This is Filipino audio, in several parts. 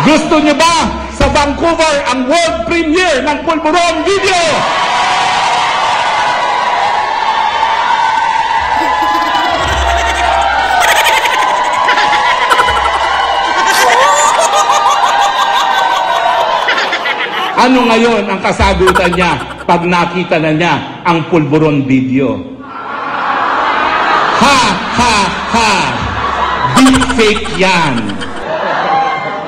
Gusto niyo ba sa Vancouver ang world premiere ng Pulburon Video? Ano ngayon ang kasagutan niya pag nakita na niya ang Pulburon Video? Ha, ha, ha! Deepfake yan!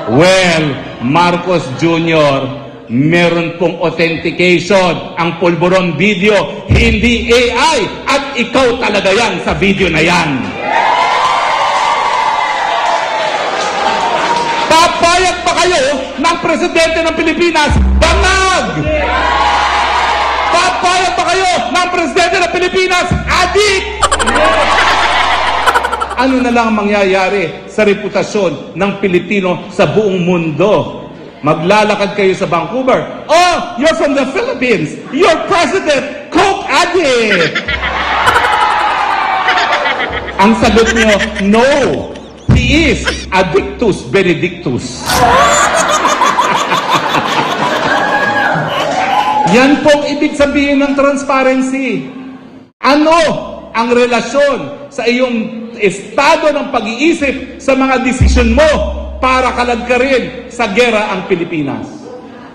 Well, Marcos Jr., meron pong authentication ang Pulburon Video, hindi AI, at ikaw talaga yan sa video na yan. Papayag pa kayo ng Presidente ng Pilipinas, bangag! Papayag pa kayo ng Presidente ng Pilipinas, adik! Ano na lang mangyayari sa reputasyon ng Pilipino sa buong mundo? Maglalakad kayo sa Vancouver. Oh, you're from the Philippines. Your president, coke addict. Ang sagot niyo, no. He is addictus benedictus. Yan pong ibig sabihin ng transparency. Ano ang relasyon sa iyong estado ng pag-iisip sa mga desisyon mo para kalagkarin sa gera ang Pilipinas?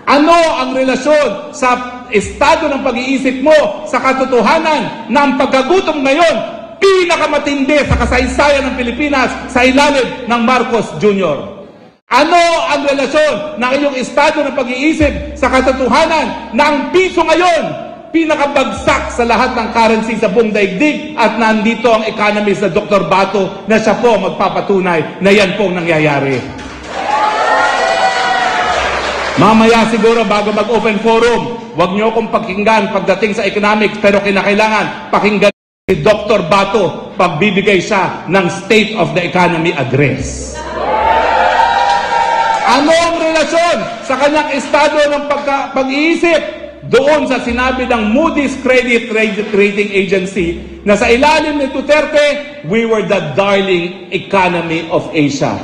Ano ang relasyon sa estado ng pag-iisip mo sa katotohanan na ang pagkagutom ngayon pinakamatindi sa kasaysayan ng Pilipinas sa ilalim ng Marcos Jr.? Ano ang relasyon ng iyong estado ng pag-iisip sa katotohanan na ang piso ngayon pinakabagsak sa lahat ng currency sa buong daigdig at nandito ang economist na Dr. Bato na siya po magpapatunay na yan pong nangyayari? Mamaya siguro bago mag-open forum, huwag niyo akong pakinggan pagdating sa economics, pero kinakailangan pakinggan si Dr. Bato pagbibigay siya ng State of the Economy Address. Ano ang relasyon sa kanyang estado ng pag-iisip doon sa sinabi ng Moody's Credit Rating Agency na sa ilalim ni Duterte, we were the darling economy of Asia.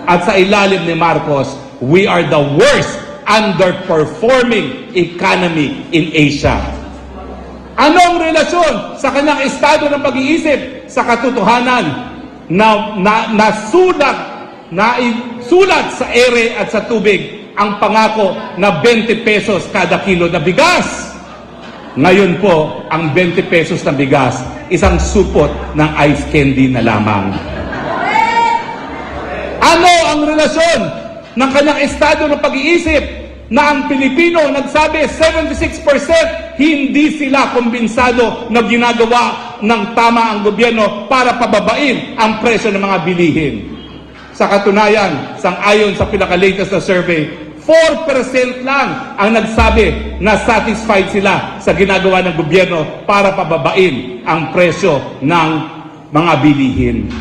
At sa ilalim ni Marcos, we are the worst underperforming economy in Asia. Anong relasyon sa kanyang estado ng pag-iisip sa katotohanan na sulat sa ere at sa tubig ang pangako na 20 pesos kada kilo na bigas? Ngayon po, ang 20 pesos na bigas, isang supot ng ice candy na lamang. Ano ang relasyon ng kanyang estado ng pag-iisip na ang Pilipino nagsabi 76% hindi sila kumbinsado na ginagawa ng tama ang gobyerno para pababain ang presyo ng mga bilihin? Sa katunayan, sang-ayon sa pinaka-latest na survey, 4% lang ang nagsabi na satisfied sila sa ginagawa ng gobyerno para pababain ang presyo ng mga bilihin.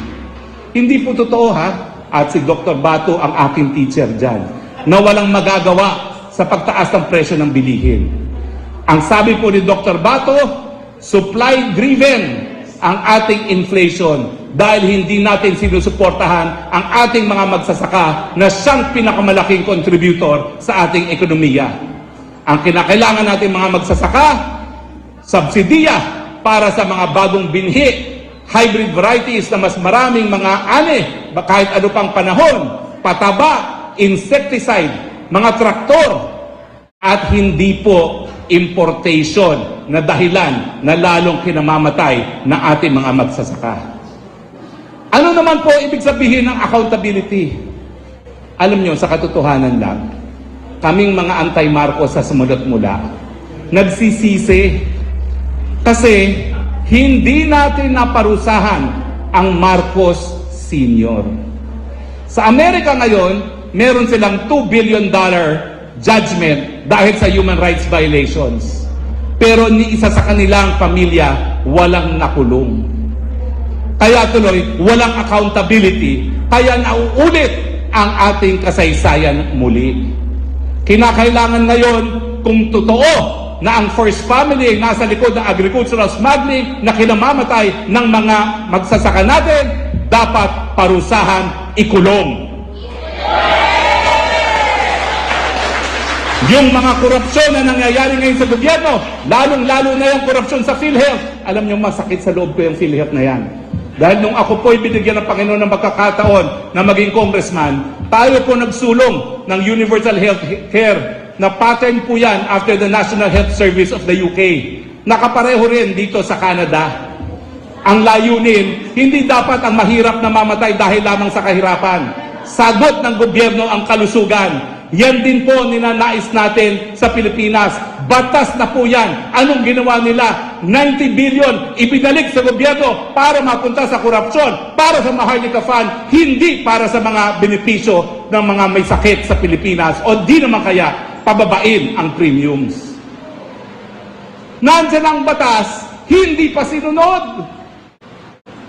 Hindi po totoo, ha? At si Dr. Bato ang aking teacher dyan, na walang magagawa sa pagtaas ng presyo ng bilihin. Ang sabi po ni Dr. Bato, supply-driven ang ating inflation dahil hindi natin sinusuportahan ang ating mga magsasaka na siyang pinakamalaking contributor sa ating ekonomiya. Ang kinakailangan natin mga magsasaka, subsidiya para sa mga bagong binhi, hybrid varieties na mas maraming mga ani, kahit ano pang panahon, pataba, insecticide, mga traktor, at hindi po importation na dahilan na lalong kinamamatay ng ating mga magsasaka. Ano naman po ibig sabihin ng accountability? Alam nyo, sa katotohanan lang, kaming mga anti-Marcos sa sumunod mula, nagsisisi kasi hindi natin naparusahan ang Marcos Sr. Sa Amerika ngayon, meron silang $2 billion judgment dahil sa human rights violations. Pero ni isa sa kanilang pamilya walang nakulong. Kaya tuloy, walang accountability. Kaya nauulit ang ating kasaysayan muli. Kinakailangan ngayon, kung totoo na ang first family ay nasa likod ng agricultural smuggling na kinamamatay ng mga magsasaka natin, dapat parusahan, ikulong. Yung mga korupsyon na nangyayari ngayon sa gobyerno, lalong-lalo na yung korupsyon sa PhilHealth. Alam niyo, masakit sa loob ko yung PhilHealth na yan. Dahil nung ako po'y binigyan ng Panginoon ng magkakataon na maging congressman, tayo po nagsulong ng universal health care na pattern po yan after the National Health Service of the UK. Nakapareho rin dito sa Canada. Ang layunin, hindi dapat ang mahirap na mamatay dahil lamang sa kahirapan. Sagot ng gobyerno ang kalusugan. Yan din po ninanais natin sa Pilipinas. Batas na po yan. Anong ginawa nila? 90 billion ibinalik sa gobyerno para mapunta sa korupsyon, para sa Maharlika Fund, hindi para sa mga benepisyo ng mga may sakit sa Pilipinas o di naman kaya pababain ang premiums. Nandiyan ang batas, hindi pa sinunod.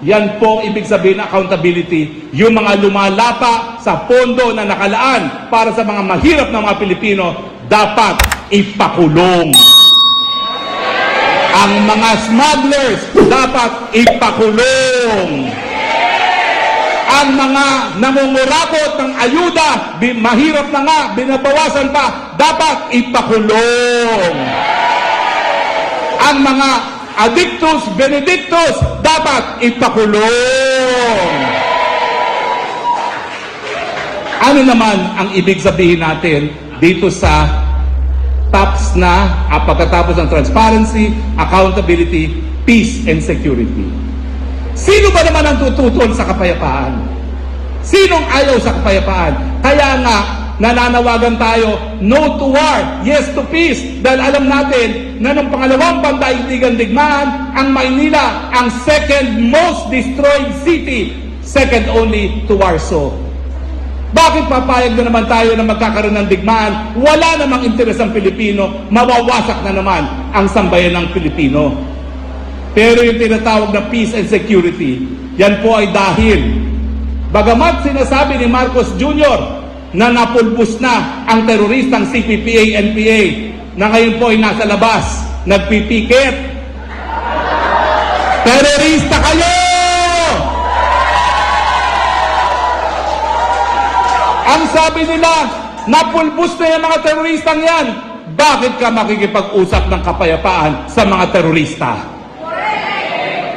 Yan po ibig sabihin ng accountability, yung mga lumalapa sa pondo na nakalaan para sa mga mahirap na mga Pilipino, dapat ipakulong. Ang mga smugglers, dapat ipakulong. Ang mga nangungurakot ng ayuda, mahirap na nga, binabawasan pa, dapat ipakulong. Ang mga addictus benedictus, dapat ipakulong. Ano naman ang ibig sabihin natin dito sa TAPS na pagkatapos ng transparency, accountability, peace, and security? Sino ba naman ang tututol sa kapayapaan? Sinong ayaw sa kapayapaan? Kaya nga, nananawagan tayo, no to war, yes to peace. Dahil alam natin na nung pangalawang pandaigdigan digmaan, ang Maynila ang second most destroyed city, second only to Warsaw. Bakit papayag na naman tayo na magkakaroon ng digmaan? Wala namang interes ang Pilipino, mawawasak na naman ang sambayan ng Pilipino. Pero yung tinatawag na peace and security, yan po ay dahil, bagamat sinasabi ni Marcos Jr., na napulbos na ang teroristang CPPA-NPA na ngayon po ay nasa labas, nagpipikit. Terorista kayo! Ang sabi nila, napulbos na yung mga teroristang yan. Bakit ka makikipag-usap ng kapayapaan sa mga terorista?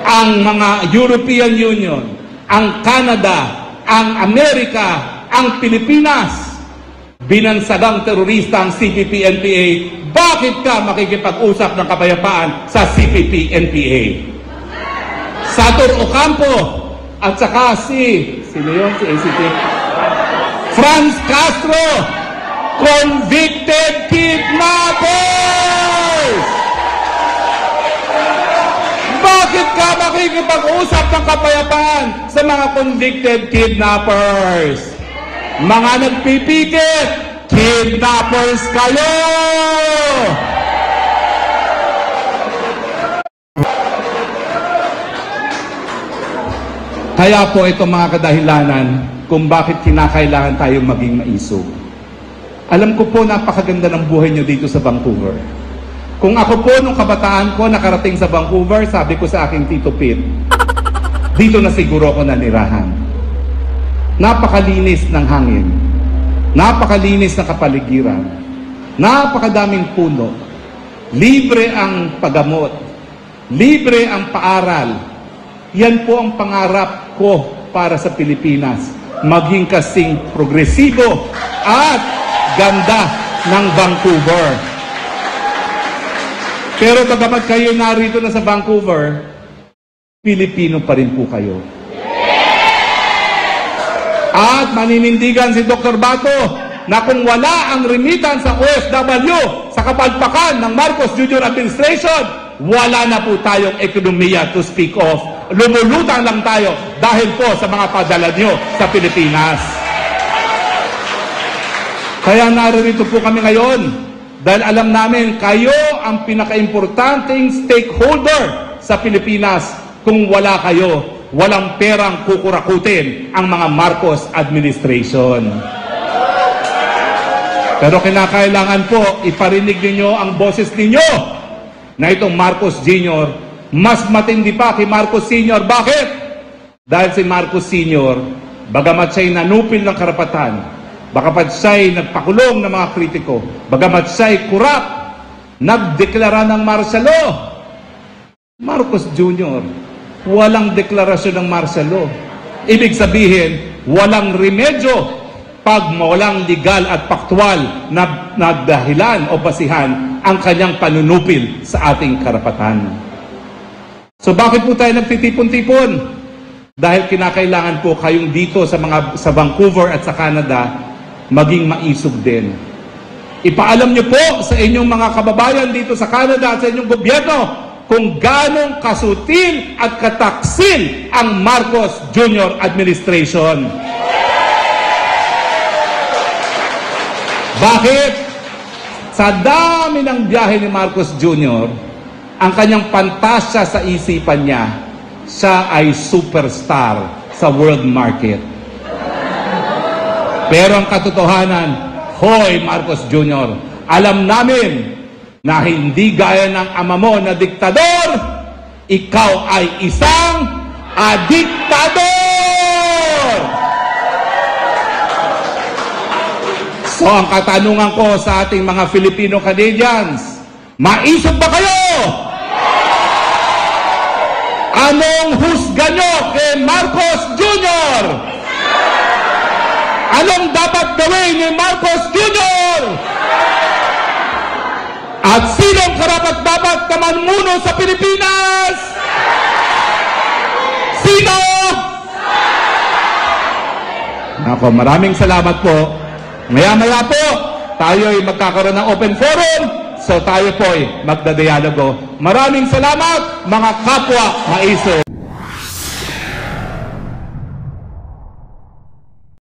Ang mga European Union, ang Canada, ang Amerika, ang Pilipinas, binansagang terorista ang CPP-NPA, bakit ka makikipag-usap ng kapayapaan sa CPP-NPA? Sator Ocampo at saka sino yun? Si ACT? Franz Castro, convicted kidnappers! Bakit ka makikipag-usap ng kapayapaan sa mga convicted kidnappers? Mga nagpipikit, kidnappers kayo! Kaya po ito mga kadahilanan kung bakit kinakailangan tayong maging maisog. Alam ko po napakaganda ng buhay nyo dito sa Vancouver. Kung ako po nung kabataan ko nakarating sa Vancouver, sabi ko sa aking Tito Pete, dito na siguro ako nanirahan. Napakalinis ng hangin, napakalinis ng kapaligiran, napakadaming puno, libre ang paggamot, libre ang paaral. Yan po ang pangarap ko para sa Pilipinas, maging kasing progresibo at ganda ng Vancouver. Pero bagamat kayo narito na sa Vancouver, Pilipino pa rin po kayo. At maninindigan si Dr. Bato na kung wala ang remittance sa OFW sa kapalpakan ng Marcos Jr. Administration, wala na po tayong ekonomiya to speak of. Lumulutang lang tayo dahil po sa mga padala nyo sa Pilipinas. Kaya narito po kami ngayon dahil alam namin kayo ang pinaka-importanting stakeholder sa Pilipinas. Kung wala kayo, walang perang kukurakutin ang mga Marcos administration. Pero kinakailangan po iparinig ninyo ang boses ninyo na itong Marcos Jr. mas matindi pa kay Marcos Sr. Bakit? Dahil si Marcos Sr. bagamat siya'y nanupil ng karapatan, bagamat siya'y nagpakulong ng mga kritiko, bagamat siya'y kurap, nagdeklara ng martial law. Marcos Jr., walang deklarasyon ng martial law. Ibig sabihin, walang remedyo pag walang legal at faktual na dahilan o basihan ang kanyang panunupil sa ating karapatan. So bakit po tayo nagtitipon-tipon? Dahil kinakailangan po kayong dito sa Vancouver at sa Canada maging maisog din. Ipaalam niyo po sa inyong mga kababayan dito sa Canada at sa inyong gobyerno kung ganong kasutil at kataksil ang Marcos Jr. administration. Bakit? Sa dami ng biyahe ni Marcos Jr., ang kanyang pantasya sa isipan niya, siya ay superstar sa world market. Pero ang katotohanan, hoy Marcos Jr., alam namin na hindi gaya ng ama mo na diktador, ikaw ay isang adiktador! So ang katanungan ko sa ating mga Filipino-Canadians, maisog ba kayo? Anong husga nyo kay Marcos Jr.? Anong dapat gawin ni Marcos Jr.? At sinong karapat-dapat na mamuno sa Pilipinas? Sino? Ako, maraming salamat po. Maya-maya po, tayo ay magkakaroon ng open forum, so tayo po ay magdadialogo. Maraming salamat, mga kapwa maiso.